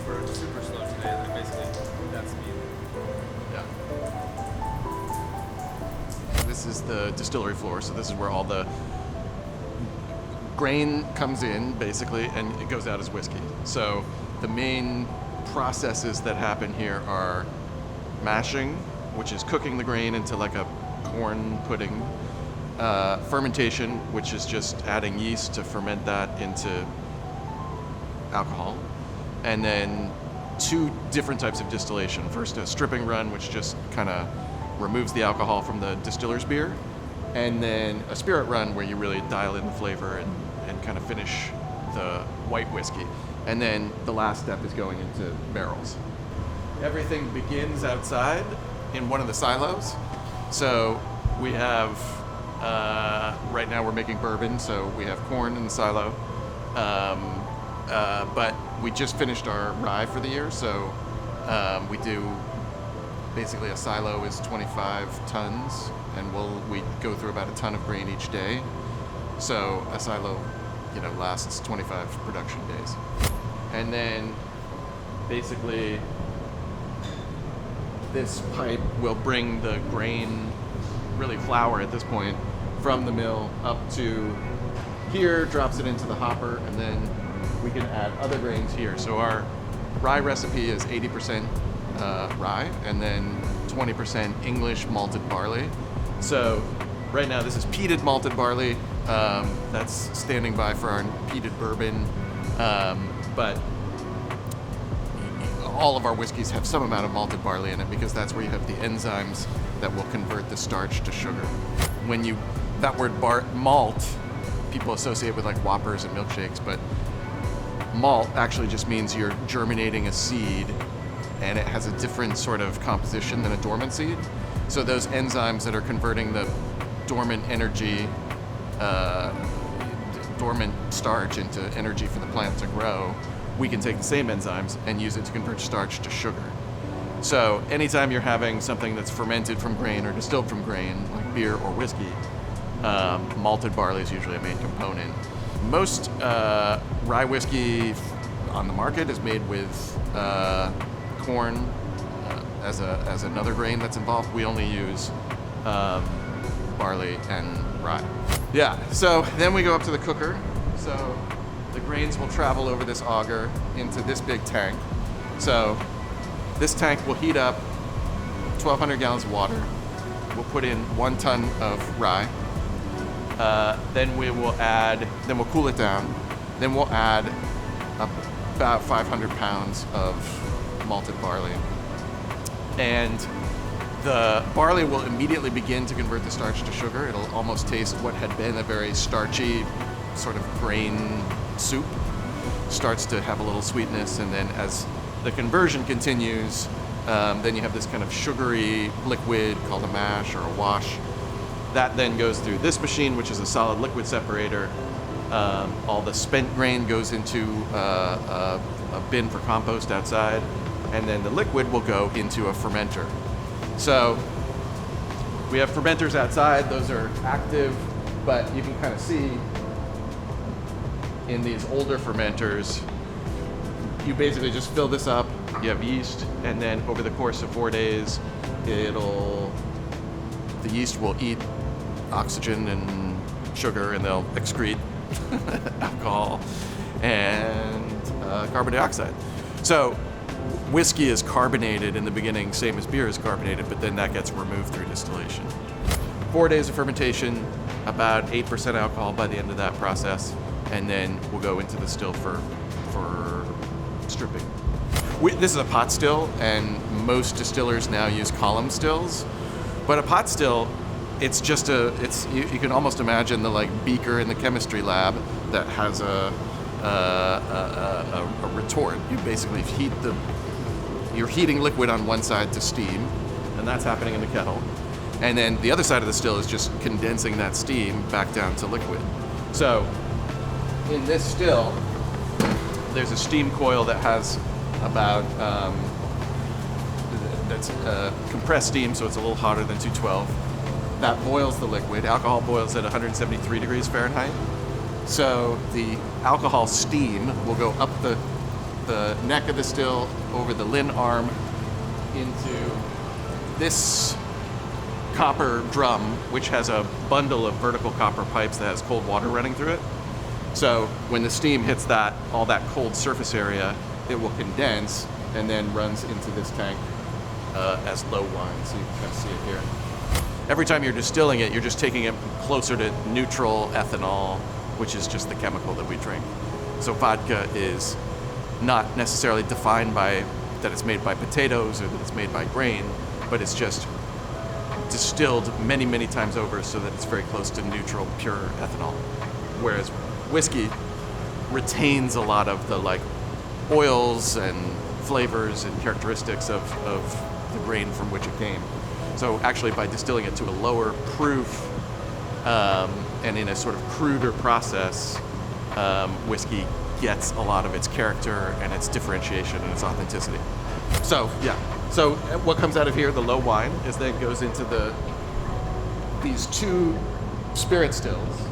for super slow today, then basically that's speed. Yeah. This is the distillery floor, so this is where all the grain comes in, basically, and it goes out as whiskey. So the main processes that happen here are mashing, which is cooking the grain into like a corn pudding, fermentation, which is just adding yeast to ferment that into alcohol, and then two different types of distillation. First, a stripping run, which just kind of removes the alcohol from the distiller's beer, and then a spirit run where you really dial in the flavor and kind of finish the white whiskey. And then the last step is going into barrels. Everything begins outside in one of the silos. So we have, right now we're making bourbon, so we have corn in the silo. But we just finished our rye for the year, so we do basically a silo is 25 tons, and we go through about a ton of grain each day. So a silo, lasts 25 production days. And then basically this pipe will bring the grain, really flour at this point, from the mill up to here, drops it into the hopper, and then we can add other grains here. So our rye recipe is 80% rye and then 20% English malted barley. So right now this is peated malted barley. That's standing by for our peated bourbon. But all of our whiskeys have some amount of malted barley in it because that's where you have the enzymes that will convert the starch to sugar. That word malt, people associate with like Whoppers and milkshakes, but malt actually just means you're germinating a seed, and it has a different sort of composition than a dormant seed. So those enzymes that are converting the dormant energy, dormant starch into energy for the plant to grow, we can take the same enzymes and use it to convert starch to sugar. So anytime you're having something that's fermented from grain or distilled from grain, like beer or whiskey, malted barley is usually a main component. Most rye whiskey on the market is made with corn as another grain that's involved. We only use barley and rye. Yeah, so then we go up to the cooker. So the grains will travel over this auger into this big tank. So this tank will heat up 1,200 gallons of water. We'll put in 1 ton of rye. Then we'll cool it down. Then we'll add about 500 pounds of malted barley. And the barley will immediately begin to convert the starch to sugar. It'll almost taste what had been a very starchy sort of grain soup. Starts to have a little sweetness, and then as the conversion continues, then you have this kind of sugary liquid called a mash or a wash. That then goes through this machine, which is a solid liquid separator. All the spent grain goes into a bin for compost outside, and then the liquid will go into a fermenter. So we have fermenters outside. Those are active, but you can kind of see in these older fermenters, you basically just fill this up. You have yeast, and then over the course of 4 days, the yeast will eat oxygen and sugar, and they'll excrete alcohol and carbon dioxide. So whiskey is carbonated in the beginning, same as beer is carbonated, but then that gets removed through distillation. 4 days of fermentation, about 8% alcohol by the end of that process, and then we'll go into the still for stripping. This is a pot still, and most distillers now use column stills. But a pot still, it's just you can almost imagine the like beaker in the chemistry lab that has a retort. You basically you're heating liquid on one side to steam, and that's happening in the kettle. And then the other side of the still is just condensing that steam back down to liquid. So in this still, there's a steam coil that has about, that's compressed steam, so it's a little hotter than 212. That boils the liquid. Alcohol boils at 173 degrees Fahrenheit. So the alcohol steam will go up the the neck of the still over the lin arm into this copper drum, which has a bundle of vertical copper pipes that has cold water running through it. So when the steam hits that, all that cold surface area, it will condense and then runs into this tank as low wine. So you can kind of see it here. Every time you're distilling it, you're just taking it closer to neutral ethanol, which is just the chemical that we drink. So vodka is not necessarily defined by that it's made by potatoes or that it's made by grain, but it's just distilled many, many times over so that it's very close to neutral, pure ethanol. Whereas whiskey retains a lot of the like oils and flavors and characteristics of the grain from which it came. So actually by distilling it to a lower proof and in a sort of cruder process, whiskey gets a lot of its character and its differentiation and its authenticity. So yeah, so what comes out of here, the low wine, is then goes into these two spirit stills.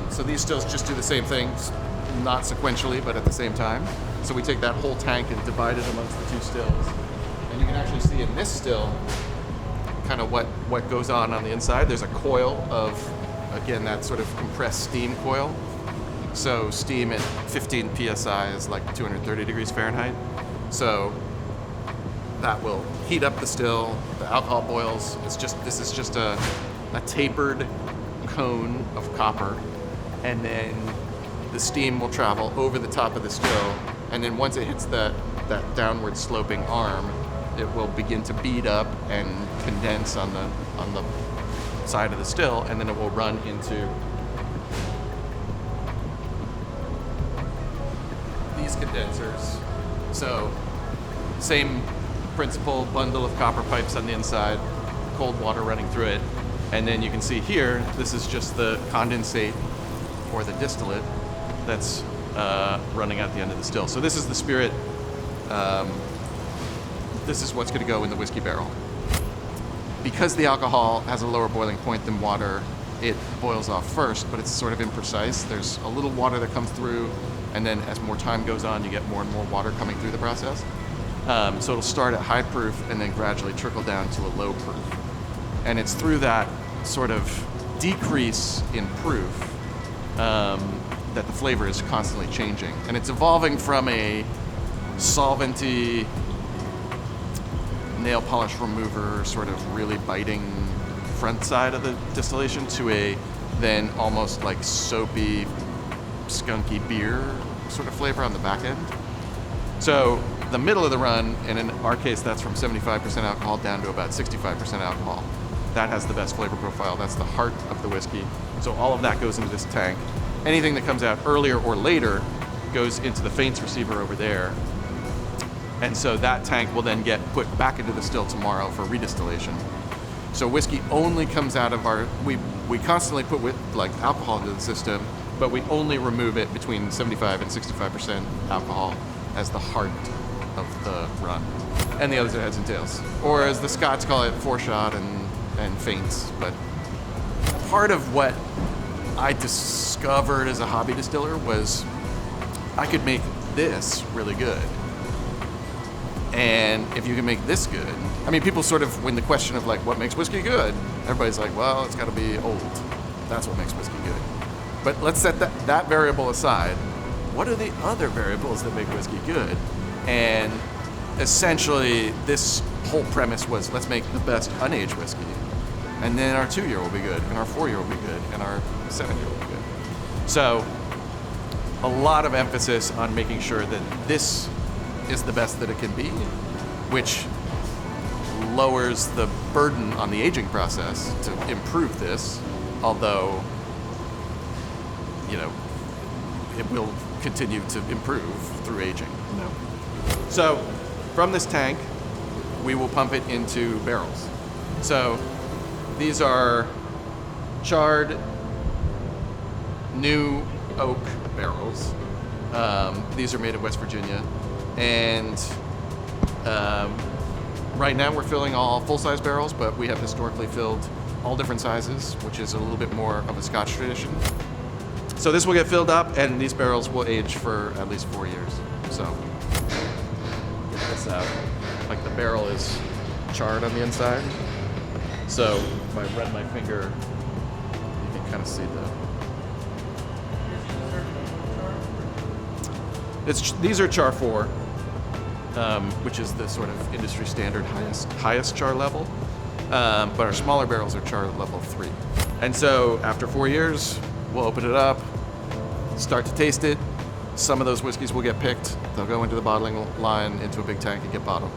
So these stills just do the same thing, not sequentially, but at the same time. So we take that whole tank and divide it amongst the two stills. And you can actually see in this still kind of what goes on the inside. There's a coil of, again, that sort of compressed steam coil. So steam at 15 psi is like 230 degrees Fahrenheit. So that will heat up the still, the alcohol boils. This is just a tapered cone of copper, and then the steam will travel over the top of the still, and then once it hits that downward sloping arm, it will begin to bead up and condense on the side of the still, and then it will run into these condensers. So same principle, bundle of copper pipes on the inside, cold water running through it, and then you can see here, this is just the condensate or the distillate that's running out the end of the still. So this is the spirit. This is what's going to go in the whiskey barrel. Because the alcohol has a lower boiling point than water, it boils off first, but it's sort of imprecise. There's a little water that comes through, and then as more time goes on, you get more and more water coming through the process. So it'll start at high proof and then gradually trickle down to a low proof. And it's through that sort of decrease in proof that the flavor is constantly changing. And it's evolving from a solventy, nail polish remover, sort of really biting front side of the distillation to a then almost like soapy, skunky beer sort of flavor on the back end. So the middle of the run, and in our case that's from 75% alcohol down to about 65% alcohol, that has the best flavor profile. That's the heart of the whiskey. So all of that goes into this tank. Anything that comes out earlier or later goes into the faints receiver over there. And so that tank will then get put back into the still tomorrow for redistillation. So whiskey only comes out of our, we constantly put alcohol into the system, but we only remove it between 75 and 65% alcohol as the heart of the run. And the others are heads and tails. Or as the Scots call it, foreshot and faints. But part of what I discovered as a hobby distiller was I could make this really good. And if you can make this good, I mean, people sort of, when the question of like, what makes whiskey good? Everybody's like, well, it's gotta be old. That's what makes whiskey good. But let's set that variable aside. What are the other variables that make whiskey good? And essentially, this whole premise was, let's make the best unaged whiskey. And then our 2-year will be good, and our 4-year will be good, and our 7-year will be good. So, a lot of emphasis on making sure that this is the best that it can be, which lowers the burden on the aging process to improve this, although, you know, it will continue to improve through aging. No. So, from this tank, we will pump it into barrels. So, these are charred, new oak barrels. These are made in West Virginia. And right now we're filling all full-size barrels, but we have historically filled all different sizes, which is a little bit more of a Scotch tradition. So this will get filled up, and these barrels will age for at least 4 years. So get this out. Like the barrel is charred on the inside. So if I run my finger, you can kind of see these are char 4, which is the sort of industry standard highest char level. But our smaller barrels are char level 3. And so after 4 years, we'll open it up, start to taste it. Some of those whiskeys will get picked. They'll go into the bottling line, into a big tank and get bottled.